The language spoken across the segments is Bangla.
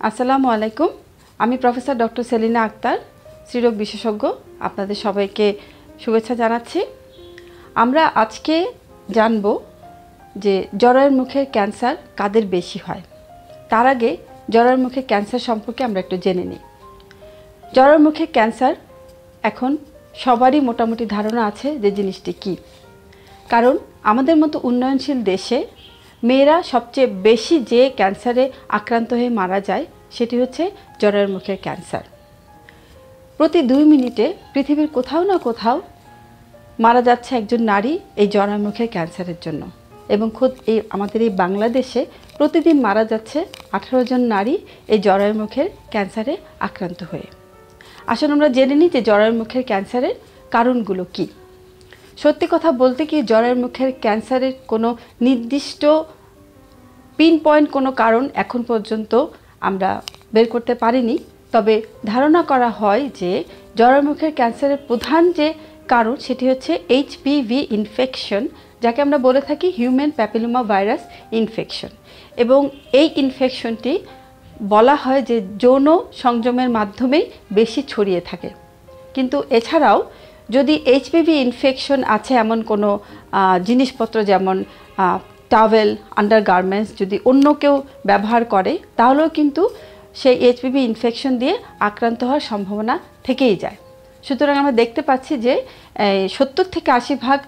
আসসালামু আলাইকুম। আমি প্রফেসর ডক্টর সেলিনা আক্তার, স্ত্রীরোগ বিশেষজ্ঞ। আপনাদের সবাইকে শুভেচ্ছা জানাচ্ছি। আমরা আজকে জানব যে জরায়ুর মুখের ক্যান্সার কাদের বেশি হয়। তার আগে জরায়ুর মুখের ক্যান্সার সম্পর্কে আমরা একটু জেনে নিই। জরায়ুর মুখের ক্যান্সার এখন সবারই মোটামুটি ধারণা আছে যে জিনিসটি কী। কারণ আমাদের মতো উন্নয়নশীল দেশে মেয়েরা সবচেয়ে বেশি যে ক্যান্সারে আক্রান্ত হয়ে মারা যায় সেটি হচ্ছে জরায়ুর মুখের ক্যান্সার। প্রতি 2 মিনিটে পৃথিবীর কোথাও না কোথাও মারা যাচ্ছে একজন নারী এই জরায়ুর মুখের ক্যান্সারের জন্য, এবং খোদ আমাদের এই বাংলাদেশে প্রতিদিন মারা যাচ্ছে 18 জন নারী এই জরায়ুর মুখের ক্যান্সারে আক্রান্ত হয়ে। আসলে আমরা জেনে নিই যে জরায়ুর মুখের ক্যান্সারের কারণগুলো কী। সত্যি কথা বলতে কি, জরায়ুর মুখের ক্যান্সারের কোনো নির্দিষ্ট পিন পয়েন্ট কোনো কারণ এখন পর্যন্ত আমরা বের করতে পারিনি। তবে ধারণা করা হয় যে জরায়ুর মুখের ক্যান্সারের প্রধান যে কারণ সেটি হচ্ছে HPV ইনফেকশন, যাকে আমরা বলে থাকি হিউম্যান প্যাপিলোমা ভাইরাস ইনফেকশন। এবং এই ইনফেকশনটি বলা হয় যে যৌন সংযমের মাধ্যমেই বেশি ছড়িয়ে থাকে। কিন্তু এছাড়াও যদি HPV ইনফেকশন আছে এমন কোনো জিনিসপত্র, যেমন টাওয়েল, আন্ডারগার্মেন্টস যদি অন্য কেউ ব্যবহার করে, তাহলেও কিন্তু সেই HPV ইনফেকশন দিয়ে আক্রান্ত হওয়ার সম্ভাবনা থেকেই যায়। সুতরাং আমরা দেখতে পাচ্ছি যে 70 থেকে 80%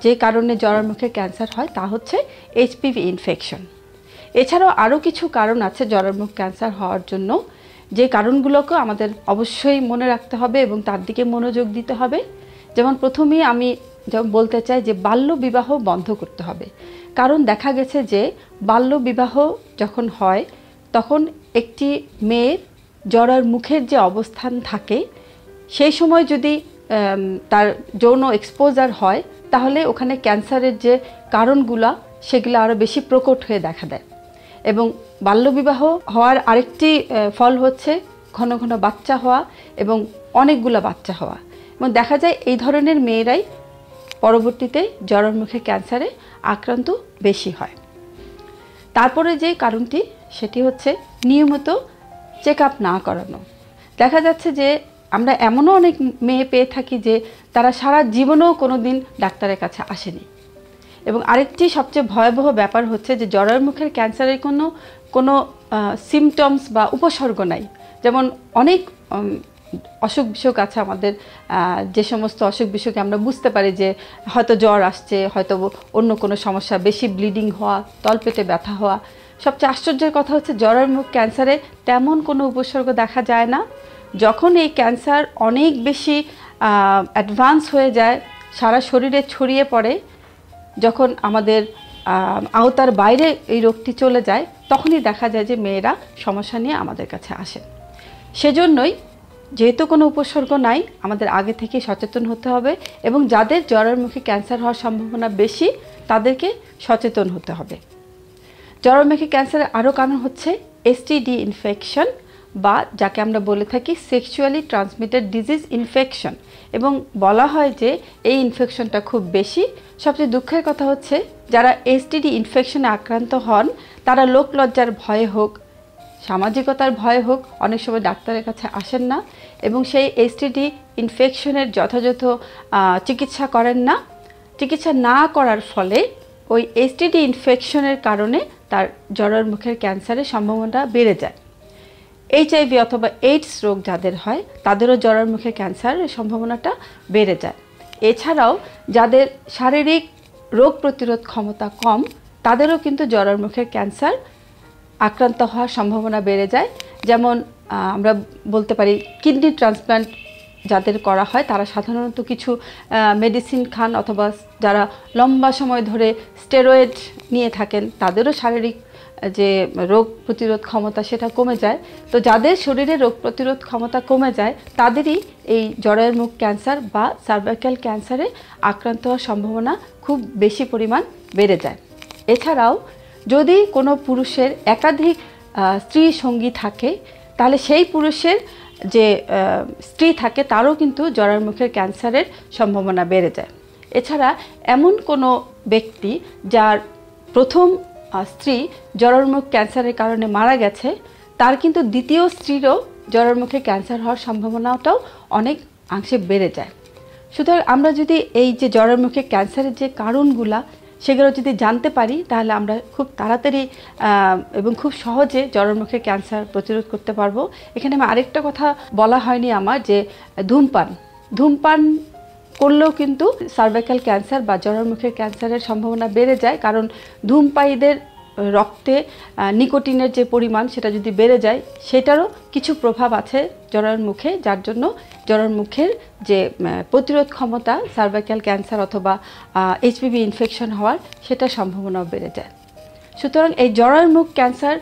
যে কারণে জরায়ুর মুখের ক্যান্সার হয় তা হচ্ছে HPV ইনফেকশন। এছাড়াও আরও কিছু কারণ আছে জরায়ুর মুখ ক্যান্সার হওয়ার জন্য, যে কারণগুলোকে আমাদের অবশ্যই মনে রাখতে হবে এবং তার দিকে মনোযোগ দিতে হবে। যেমন প্রথমেই আমি বলতে চাই যে বাল্যবিবাহ বন্ধ করতে হবে। কারণ দেখা গেছে যে বাল্যবিবাহ যখন হয় তখন একটি মেয়ের জরায়ুর মুখের যে অবস্থান থাকে সেই সময় যদি তার যৌন এক্সপোজার হয়, তাহলে ওখানে ক্যান্সারের যে কারণগুলো সেগুলো আরও বেশি প্রকট হয়ে দেখা দেয়। এবং বাল্যবিবাহ হওয়ার আরেকটি ফল হচ্ছে ঘন ঘন বাচ্চা হওয়া এবং অনেকগুলো বাচ্চা হওয়া। এবং দেখা যায় এই ধরনের মেয়েরাই পরবর্তীতে জরায়ুর মুখের ক্যান্সারে আক্রান্ত বেশি হয়। তারপরে যে কারণটি সেটি হচ্ছে নিয়মিত চেক আপ না করানো। দেখা যাচ্ছে যে আমরা এমনও অনেক মেয়ে পেয়ে থাকি যে তারা সারা জীবনেও কোনো দিন ডাক্তারের কাছে আসেনি। এবং আরেকটি সবচেয়ে ভয়াবহ ব্যাপার হচ্ছে যে জরায়ুর মুখের ক্যান্সারের কোনো সিমটমস বা উপসর্গ নাই। যেমন অনেক অসুখ বিসুখ আছে আমাদের, যে সমস্ত অসুখ বিসুখে আমরা বুঝতে পারি যে হয়তো জ্বর আসছে, হয়তো অন্য কোনো সমস্যা, বেশি ব্লিডিং হওয়া, তলপেটে ব্যথা হওয়া। সবচেয়ে আশ্চর্যের কথা হচ্ছে জরায়ুর মুখ ক্যান্সারে তেমন কোনো উপসর্গ দেখা যায় না। যখন এই ক্যান্সার অনেক বেশি অ্যাডভান্স হয়ে যায়, সারা শরীরে ছড়িয়ে পড়ে, যখন আমাদের আওতার বাইরে এই রোগটি চলে যায়, তখনই দেখা যায় যে মেয়েরা সমস্যা নিয়ে আমাদের কাছে আসে। সেজন্যই যেহেতু কোনো উপসর্গ নাই, আমাদের আগে থেকে সচেতন হতে হবে এবং যাদের জরায়ুর মুখে ক্যান্সার হওয়ার সম্ভাবনা বেশি তাদেরকে সচেতন হতে হবে। জরায়ুর মুখে ক্যান্সারের আরও কারণ হচ্ছে STD ইনফেকশন, বা যাকে আমরা বলে থাকি সেক্সুয়ালি ট্রান্সমিটেড ডিজিজ ইনফেকশন। এবং বলা হয় যে এই ইনফেকশনটা খুব বেশি। সবচেয়ে দুঃখের কথা হচ্ছে যারা STD ইনফেকশনে আক্রান্ত হন তারা লোকলজ্জার ভয়ে হোক, সামাজিকতার ভয়ে হোক, অনেক সময় ডাক্তারের কাছে আসেন না এবং সেই STD ইনফেকশনের যথাযথ চিকিৎসা করেন না। চিকিৎসা না করার ফলে ওই STD ইনফেকশনের কারণে তার জরায়ুর মুখের ক্যান্সারের সম্ভাবনা বেড়ে যায়। HIV অথবা এইডস রোগ যাদের হয় তাদেরও জরায়ুর মুখে ক্যান্সারের সম্ভাবনাটা বেড়ে যায়। এছাড়াও যাদের শারীরিক রোগ প্রতিরোধ ক্ষমতা কম তাদেরও কিন্তু জরায়ুর মুখের ক্যান্সার আক্রান্ত হওয়ার সম্ভাবনা বেড়ে যায়। যেমন আমরা বলতে পারি কিডনি ট্রান্সপ্লান্ট যাদের করা হয় তারা সাধারণত কিছু মেডিসিন খান, অথবা যারা লম্বা সময় ধরে স্টেরয়েড নিয়ে থাকেন তাদেরও শারীরিক যে রোগ প্রতিরোধ ক্ষমতা সেটা কমে যায়। তো যাদের শরীরে রোগ প্রতিরোধ ক্ষমতা কমে যায় তাদেরই এই জরায়ুর মুখ ক্যান্সার বা সার্ভাইকাল ক্যান্সারে আক্রান্ত হওয়ার সম্ভাবনা খুব বেশি পরিমাণ বেড়ে যায়। এছাড়াও যদি কোনো পুরুষের একাধিক স্ত্রী সঙ্গী থাকে, তাহলে সেই পুরুষের যে স্ত্রী থাকে তারও কিন্তু জরায়ুর মুখের ক্যান্সারের সম্ভাবনা বেড়ে যায়। এছাড়া এমন কোনো ব্যক্তি যার প্রথম স্ত্রী জরায়ুর মুখ ক্যান্সারের কারণে মারা গেছে, তার কিন্তু দ্বিতীয় স্ত্রীরও জরায়ুর মুখে ক্যান্সার হওয়ার সম্ভাবনাটাও অনেক অংশে বেড়ে যায়। সুতরাং আমরা যদি এই যে জরায়ুর মুখে ক্যান্সারের যে কারণগুলা সেগুলো যদি জানতে পারি, তাহলে আমরা খুব তাড়াতাড়ি এবং খুব সহজে জরায়ুর মুখে ক্যান্সার প্রতিরোধ করতে পারবো। এখানে আমি আরেকটা কথা বলা হয়নি আমার, যে ধূমপান করলেও কিন্তু সার্ভাইকাল ক্যান্সার বা জরায়ুর মুখের ক্যান্সারের সম্ভাবনা বেড়ে যায়। কারণ ধূমপায়ীদের রক্তে নিকোটিনের যে পরিমাণ সেটা যদি বেড়ে যায়, সেটারও কিছু প্রভাব আছে জরায়ুর মুখে, যার জন্য জরায়ুর মুখের যে প্রতিরোধ ক্ষমতা সার্ভাইকাল ক্যান্সার অথবা এইচপিভি ইনফেকশন হওয়ার সেটার সম্ভাবনাও বেড়ে যায়। সুতরাং এই জরায়ুর মুখ ক্যান্সার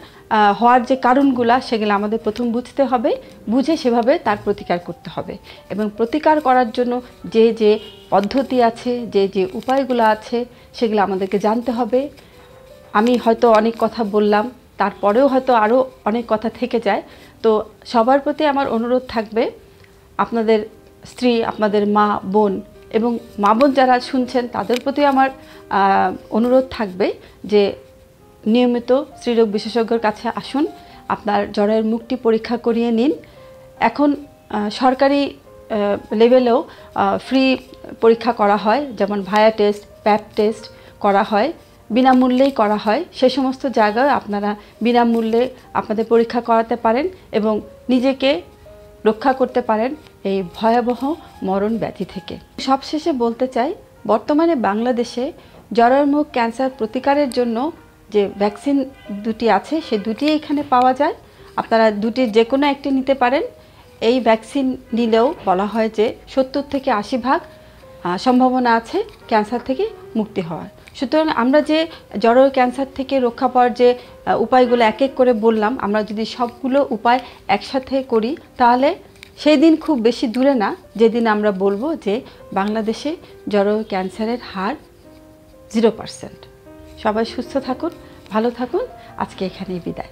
হওয়ার যে কারণগুলো সেগুলো আমাদের প্রথম বুঝতে হবে, বুঝে সেভাবে তার প্রতিকার করতে হবে। এবং প্রতিকার করার জন্য যে যে পদ্ধতি আছে, যে যে উপায়গুলো আছে, সেগুলো আমাদেরকে জানতে হবে। আমি হয়তো অনেক কথা বললাম, তারপরেও হয়তো আরও অনেক কথা থেকে যায়। তো সবার প্রতি আমার অনুরোধ থাকবে, আপনাদের স্ত্রী, আপনাদের মা বোন এবং মা বোন যারা শুনছেন তাদের প্রতি আমার অনুরোধ থাকবে যে নিয়মিত স্ত্রীরোগ বিশেষজ্ঞের কাছে আসুন, আপনার জরায়ুর মুখটি পরীক্ষা করিয়ে নিন। এখন সরকারি লেভেলেও ফ্রি পরীক্ষা করা হয়, যেমন ভায়া টেস্ট, প্যাপ টেস্ট করা হয়, বিনামূল্যেই করা হয়। সে সমস্ত জায়গায় আপনারা বিনামূল্যে আপনাদের পরীক্ষা করাতে পারেন এবং নিজেকে রক্ষা করতে পারেন এই ভয়াবহ মরণ ব্যাধি থেকে। সবশেষে বলতে চাই, বর্তমানে বাংলাদেশে জরায়ুর মুখ ক্যান্সার প্রতিকারের জন্য যে ভ্যাকসিন দুটি আছে, সে দুটি এখানে পাওয়া যায়। আপনারা দুটির যে কোনো একটি নিতে পারেন। এই ভ্যাকসিন নিলেও বলা হয় যে 70 থেকে 80% সম্ভাবনা আছে ক্যান্সার থেকে মুক্তি হওয়ার। সুতরাং আমরা যে জরায়ু ক্যান্সার থেকে রক্ষা পাওয়ার যে উপায়গুলো এক এক করে বললাম, আমরা যদি সবগুলো উপায় একসাথে করি, তাহলে সেই দিন খুব বেশি দূরে না যেদিন আমরা বলবো যে বাংলাদেশে জরায়ু ক্যান্সারের হার 0%। সবাই সুস্থ থাকুন, ভালো থাকুন। আজকে এখানেই বিদায়।